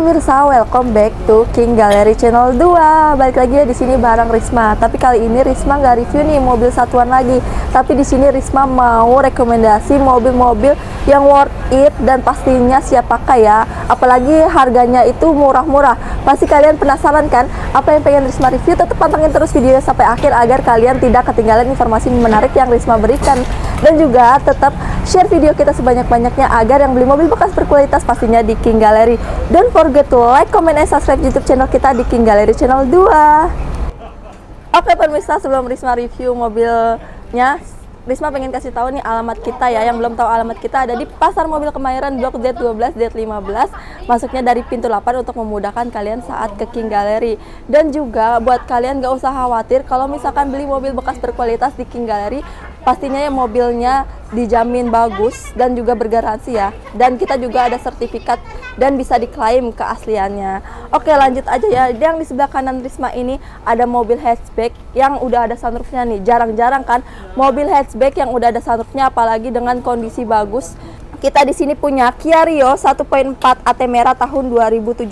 pemirsa, welcome back to King Gallery Channel 2. Balik lagi ya di sini bareng Risma. Tapi kali ini Risma nggak review nih mobil satuan lagi. Tapi di sini Risma mau rekomendasi mobil-mobil yang worth it dan pastinya siap pakai ya. Apalagi harganya itu murah-murah. Pasti kalian penasaran kan apa yang pengen Risma review? Tetap pantengin terus videonya sampai akhir agar kalian tidak ketinggalan informasi menarik yang Risma berikan. Dan juga tetap share video kita sebanyak-banyaknya agar yang beli mobil bekas berkualitas pastinya di King Gallery. Don't forget to like, comment, and subscribe YouTube channel kita di King Gallery Channel 2. Oke pemirsa, sebelum Risma review mobilnya, Risma pengen kasih tahu nih alamat kita ya. Yang belum tahu alamat kita ada di Pasar Mobil Kemayoran Blok Z12 Z15. Masuknya dari pintu 8 untuk memudahkan kalian saat ke King Gallery. Dan juga buat kalian gak usah khawatir kalau misalkan beli mobil bekas berkualitas di King Gallery, pastinya ya mobilnya dijamin bagus dan juga bergaransi ya. Dan kita juga ada sertifikat dan bisa diklaim keasliannya. Oke, lanjut aja ya. Yang di sebelah kanan Risma ini ada mobil hatchback yang udah ada sunroofnya nih. Jarang-jarang kan mobil hatchback yang udah ada sunroofnya, apalagi dengan kondisi bagus. Kita di sini punya Kia Rio 1.4 AT merah tahun 2017.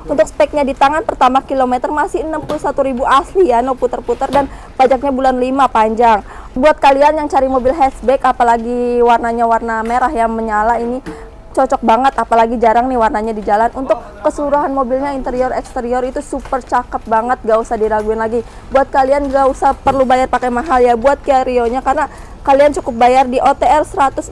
Untuk speknya di tangan pertama kilometer masih 61.000 asli ya, no puter-puter, dan pajaknya bulan 5 panjang. Buat kalian yang cari mobil hatchback apalagi warnanya warna merah yang menyala, ini cocok banget, apalagi jarang nih warnanya di jalan. Untuk keseluruhan mobilnya interior eksterior itu super cakep banget, gak usah diraguin lagi. Buat kalian gak usah perlu bayar pakai mahal ya buat Kia Rio-nya, karena kalian cukup bayar di OTR 169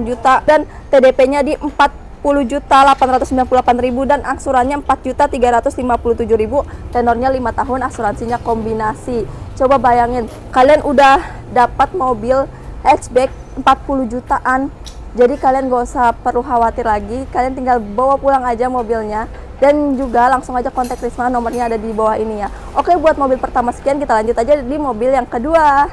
juta dan TDP-nya di 40.898.000 dan angsurannya 4.357.000. Tenornya 5 tahun, asuransinya kombinasi. Coba bayangin, kalian udah dapat mobil hatchback 40 jutaan. Jadi kalian gak usah perlu khawatir lagi, kalian tinggal bawa pulang aja mobilnya. Dan juga langsung aja kontak Risma, nomornya ada di bawah ini ya. Oke, buat mobil pertama sekian, kita lanjut aja di mobil yang kedua.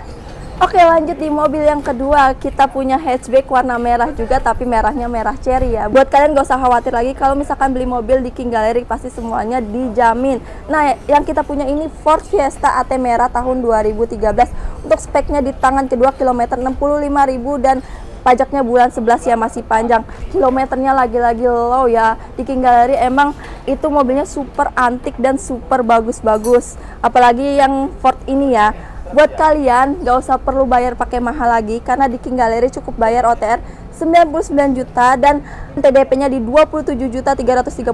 Oke, lanjut di mobil yang kedua, kita punya hatchback warna merah juga, tapi merahnya merah cherry ya. Buat kalian gak usah khawatir lagi kalau misalkan beli mobil di King Gallery, pasti semuanya dijamin. Nah, yang kita punya ini Ford Fiesta AT merah tahun 2013. Untuk speknya di tangan kedua kilometer 65.000 dan pajaknya bulan 11 ya, masih panjang. Kilometernya lagi-lagi low ya. Di King Gallery emang itu mobilnya super antik dan super bagus-bagus. Apalagi yang Ford ini ya. Buat kalian gak usah perlu bayar pakai mahal lagi, karena di King Gallery cukup bayar OTR 99 juta dan TDP-nya di 27.331.000,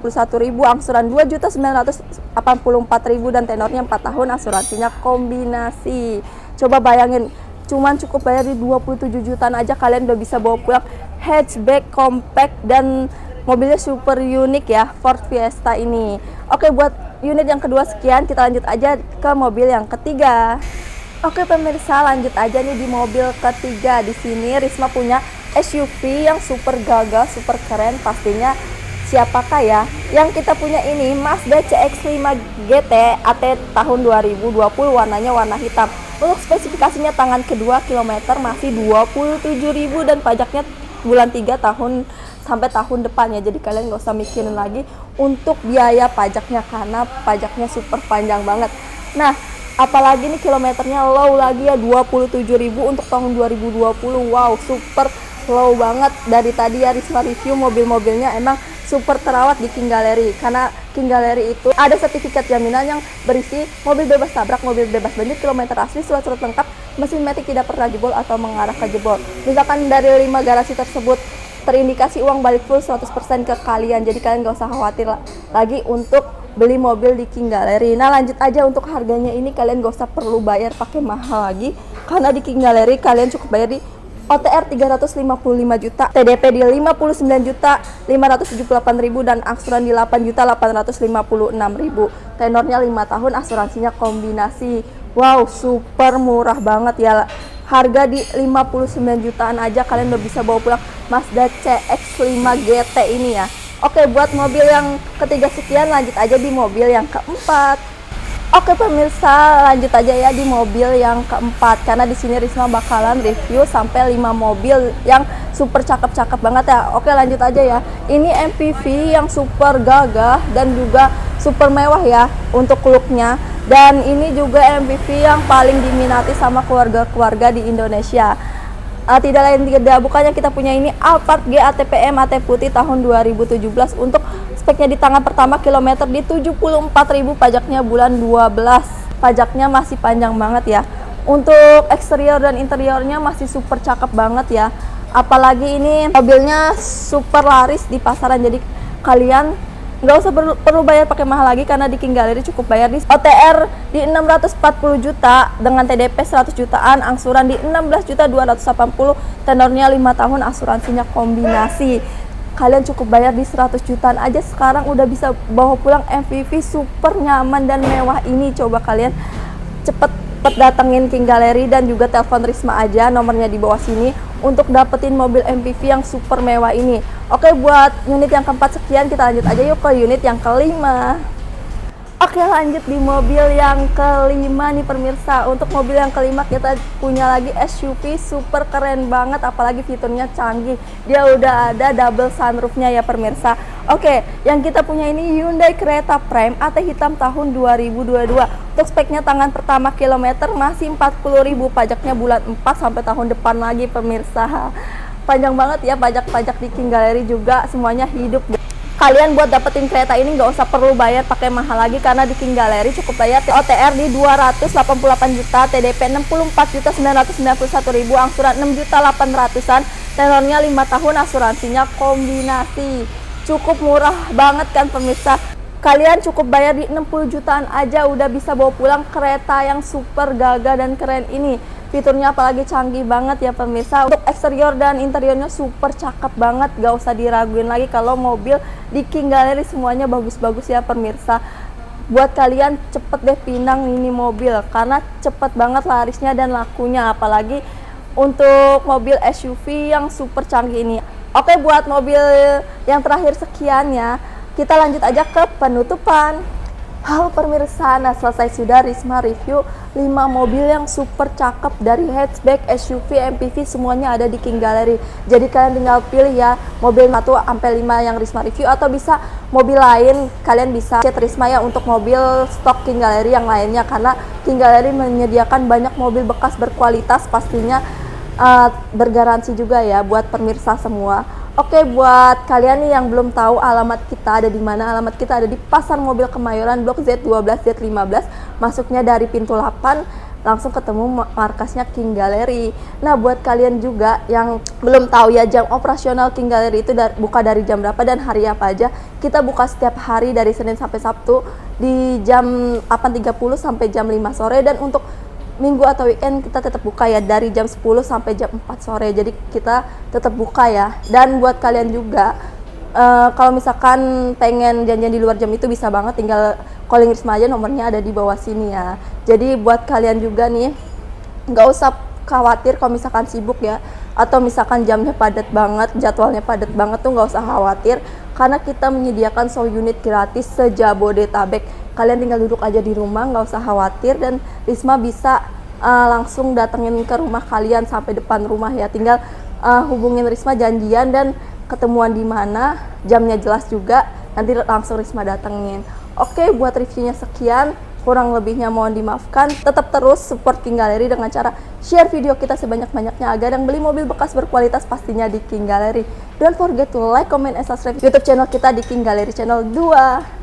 angsuran 2.984.000 dan tenornya 4 tahun, asuransinya kombinasi. Coba bayangin, cuman cukup bayar di 27 jutaan aja kalian udah bisa bawa pulang hatchback compact dan mobilnya super unik ya, Ford Fiesta ini. Oke, buat unit yang kedua sekian, kita lanjut aja ke mobil yang ketiga. Oke pemirsa, lanjut aja nih di mobil ketiga. Di sini Risma punya SUV yang super gagah, super keren, pastinya siap pakai ya. Yang kita punya ini Mazda CX-5 GT AT tahun 2020, warnanya warna hitam. Untuk spesifikasinya tangan kedua kilometer masih 27.000 dan pajaknya bulan 3 tahun sampai tahun depannya. Jadi kalian gak usah mikirin lagi untuk biaya pajaknya karena pajaknya super panjang banget. Nah, apalagi nih kilometernya low lagi ya, 27.000 untuk tahun 2020. Wow, super low banget. Dari tadi ya Risma review mobil-mobilnya emang super terawat di King Gallery, karena King Gallery itu ada sertifikat jaminan yang berisi mobil bebas tabrak, mobil bebas banjir, kilometer asli, surat-surat lengkap, mesin matic tidak pernah jebol atau mengarah ke jebol. Misalkan dari 5 garasi tersebut terindikasi uang balik full 100% ke kalian, jadi kalian gak usah khawatir lagi untuk beli mobil di King Gallery. Nah, lanjut aja untuk harganya ini, kalian gak usah perlu bayar pakai mahal lagi, karena di King Gallery kalian cukup bayar di OTR 355 juta, TDP di 59 juta 578.000 dan angsuran di 8.856.000. Tenornya 5 tahun, asuransinya kombinasi. Wow, super murah banget ya. Harga di 59 jutaan aja kalian udah bisa bawa pulang Mazda CX-5 GT ini ya. Oke, buat mobil yang ketiga sekian, lanjut aja di mobil yang keempat. Oke pemirsa, lanjut aja ya di mobil yang keempat, karena di sini Risma bakalan review sampai 5 mobil yang super cakep-cakep banget ya. Oke, lanjut aja ya. Ini MPV yang super gagah dan juga super mewah ya untuk looknya. Dan ini juga MPV yang paling diminati sama keluarga-keluarga di Indonesia. Tidak lain tidak bukannya kita punya ini Alphard G ATPM AT putih tahun 2017. Untuk speknya di tangan pertama kilometer di 74.000, pajaknya bulan 12. Pajaknya masih panjang banget ya. Untuk eksterior dan interiornya masih super cakep banget ya. Apalagi ini mobilnya super laris di pasaran, jadi kalian nggak usah perlu bayar pakai mahal lagi karena di King Gallery cukup bayar di OTR di 640 juta dengan TDP 100 jutaan, angsuran di 16.280, tenornya 5 tahun, asuransinya kombinasi. Kalian cukup bayar di 100 jutaan aja sekarang udah bisa bawa pulang MPV super nyaman dan mewah ini. Coba kalian cepet datengin King Gallery dan juga telepon Risma aja, nomornya di bawah sini untuk dapetin mobil MPV yang super mewah ini. Oke, buat unit yang keempat sekian, kita lanjut aja yuk ke unit yang kelima. Oke, lanjut di mobil yang kelima nih pemirsa. Untuk mobil yang kelima kita punya lagi SUV super keren banget, apalagi fiturnya canggih. Dia udah ada double sunroofnya ya pemirsa. Oke, yang kita punya ini Hyundai Creta Prime AT hitam tahun 2022. Untuk speknya tangan pertama kilometer masih 40.000, pajaknya bulan 4 sampai tahun depan lagi pemirsa. Panjang banget ya pajak-pajak di King Gallery juga, semuanya hidup. Kalian buat dapetin kereta ini nggak usah perlu bayar pakai mahal lagi karena di King Gallery cukup bayar OTR di 288 juta, TDP 64.991.000, angsuran 6.800-an, tenornya 5 tahun, asuransinya kombinasi. Cukup murah banget kan pemirsa. Kalian cukup bayar di 60 jutaan aja udah bisa bawa pulang kereta yang super gagah dan keren ini. Fiturnya apalagi canggih banget ya pemirsa. Untuk eksterior dan interiornya super cakep banget, gak usah diraguin lagi kalau mobil di King Gallery semuanya bagus-bagus ya pemirsa. Buat kalian cepet deh pinang ini mobil karena cepet banget larisnya dan lakunya, apalagi untuk mobil SUV yang super canggih ini. Oke, buat mobil yang terakhir sekian ya, kita lanjut aja ke penutupan. Halo pemirsa, nah selesai sudah Risma review 5 mobil yang super cakep dari hatchback, SUV, MPV, semuanya ada di King Gallery. Jadi kalian tinggal pilih ya mobil 1 sampai 5 yang Risma review, atau bisa mobil lain kalian bisa chat Risma ya untuk mobil stok King Gallery yang lainnya, karena King Gallery menyediakan banyak mobil bekas berkualitas, pastinya bergaransi juga ya buat pemirsa semua. Oke, buat kalian nih yang belum tahu alamat kita ada di mana, alamat kita ada di Pasar Mobil Kemayoran, Blok Z12 Z15, masuknya dari pintu 8, langsung ketemu markasnya King Gallery. Nah, buat kalian juga yang belum tahu ya jam operasional King Gallery itu buka dari jam berapa dan hari apa aja. Kita buka setiap hari dari Senin sampai Sabtu di jam 8.30 sampai jam 5 sore, dan untuk minggu atau weekend kita tetap buka ya dari jam 10 sampai jam 4 sore. Jadi kita tetap buka ya. Dan buat kalian juga kalau misalkan pengen janjian di luar jam itu bisa banget, tinggal calling Risma aja, nomornya ada di bawah sini ya. Jadi buat kalian juga nih nggak usah khawatir kalau misalkan sibuk ya, atau misalkan jamnya padat banget, jadwalnya padat banget tuh nggak usah khawatir karena kita menyediakan show unit gratis se-Jabodetabek. Kalian tinggal duduk aja di rumah, nggak usah khawatir, dan Risma bisa langsung datengin ke rumah kalian sampai depan rumah ya. Tinggal hubungin Risma, janjian dan ketemuan di mana, jamnya jelas juga, nanti langsung Risma datengin. Oke, buat reviewnya sekian, kurang lebihnya mohon dimaafkan. Tetap terus support King Gallery dengan cara share video kita sebanyak-banyaknya agar yang beli mobil bekas berkualitas pastinya di King Gallery. Don't forget to like, comment, and subscribe YouTube channel kita di King Gallery Channel 2.